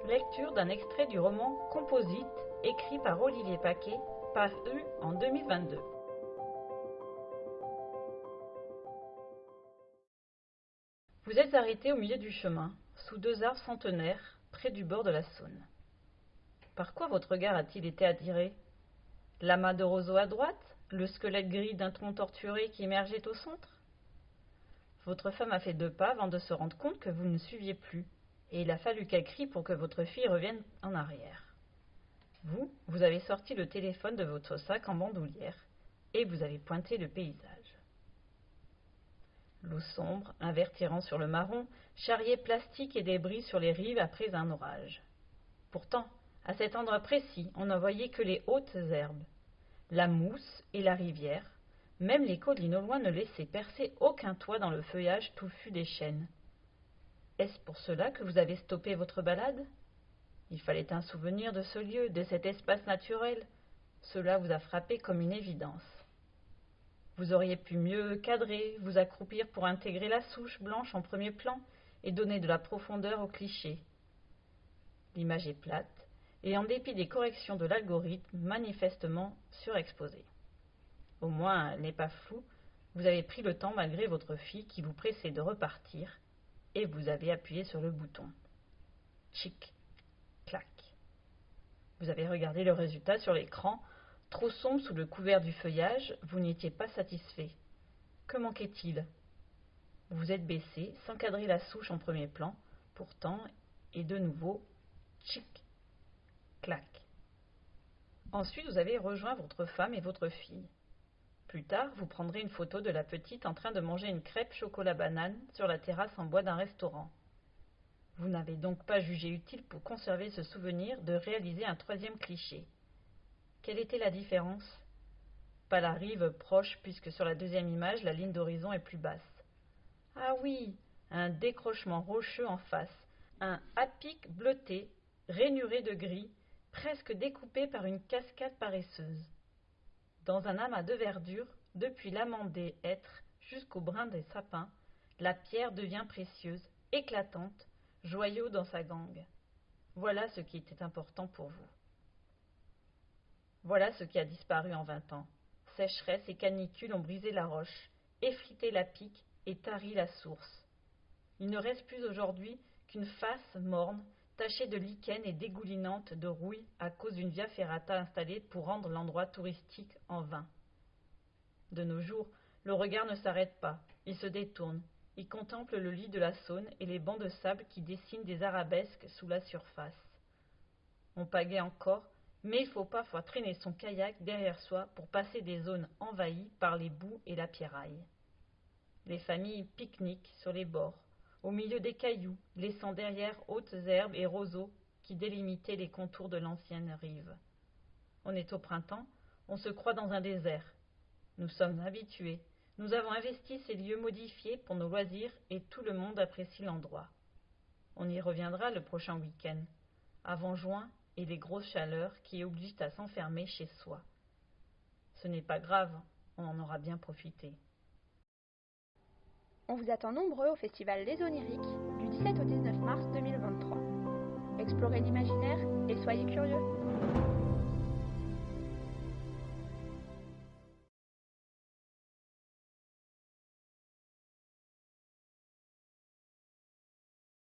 Lecture d'un extrait du roman Composite, écrit par Olivier Paquet, paru en 2022. Vous êtes arrêté au milieu du chemin, sous deux arbres centenaires, près du bord de la Saône. Par quoi votre regard a-t-il été attiré? L'amas de roseaux à droite? Le squelette gris d'un tronc torturé qui émergeait au centre? Votre femme a fait 2 pas avant de se rendre compte que vous ne suiviez plus, et il a fallu qu'elle crie pour que votre fille revienne en arrière. Vous avez sorti le téléphone de votre sac en bandoulière, et vous avez pointé le paysage. L'eau sombre, un vert tirant sur le marron, charriait plastique et débris sur les rives après un orage. Pourtant, à cet endroit précis, on n'en voyait que les hautes herbes, la mousse et la rivière. Même les collines au loin ne laissaient percer aucun toit dans le feuillage touffu des chênes. Est-ce pour cela que vous avez stoppé votre balade? Il fallait un souvenir de ce lieu, de cet espace naturel. Cela vous a frappé comme une évidence. Vous auriez pu mieux cadrer, vous accroupir pour intégrer la souche blanche en premier plan et donner de la profondeur au cliché. L'image est plate et, en dépit des corrections de l'algorithme, manifestement surexposée. Au moins, elle n'est pas floue, vous avez pris le temps malgré votre fille qui vous pressait de repartir, et vous avez appuyé sur le bouton. Tchic, clac. Vous avez regardé le résultat sur l'écran. Trop sombre sous le couvert du feuillage, vous n'étiez pas satisfait. Que manquait-il? Vous vous êtes baissé, sans cadrer la souche en premier plan, pourtant, et de nouveau, tchic, clac. Ensuite, vous avez rejoint votre femme et votre fille. Plus tard, vous prendrez une photo de la petite en train de manger une crêpe chocolat-banane sur la terrasse en bois d'un restaurant. Vous n'avez donc pas jugé utile pour conserver ce souvenir de réaliser un 3e cliché. Quelle était la différence? Pas la rive proche, puisque sur la 2e image, la ligne d'horizon est plus basse. Ah oui, un décrochement rocheux en face, un à-pic bleuté, rainuré de gris, presque découpé par une cascade paresseuse. Dans un amas de verdure, depuis l'amande des hêtres jusqu'au brin des sapins, la pierre devient précieuse, éclatante, joyau dans sa gangue. Voilà ce qui était important pour vous. Voilà ce qui a disparu en 20 ans. Sécheresse et canicule ont brisé la roche, effrité la pique et tari la source. Il ne reste plus aujourd'hui qu'une face morne, tachée de lichen et dégoulinante de rouille à cause d'une via ferrata installée pour rendre l'endroit touristique en vain. De nos jours, le regard ne s'arrête pas, il se détourne, il contemple le lit de la Saône et les bancs de sable qui dessinent des arabesques sous la surface. On pagaie encore, mais il faut parfois traîner son kayak derrière soi pour passer des zones envahies par les boues et la pierraille. Les familles pique-niquent sur les bords, au milieu des cailloux, laissant derrière hautes herbes et roseaux qui délimitaient les contours de l'ancienne rive. On est au printemps, on se croit dans un désert. Nous sommes habitués, nous avons investi ces lieux modifiés pour nos loisirs et tout le monde apprécie l'endroit. On y reviendra le prochain week-end, avant juin et les grosses chaleurs qui obligent à s'enfermer chez soi. Ce n'est pas grave, on en aura bien profité. On vous attend nombreux au festival Les Oniriques du 17 au 19 mars 2023. Explorez l'imaginaire et soyez curieux.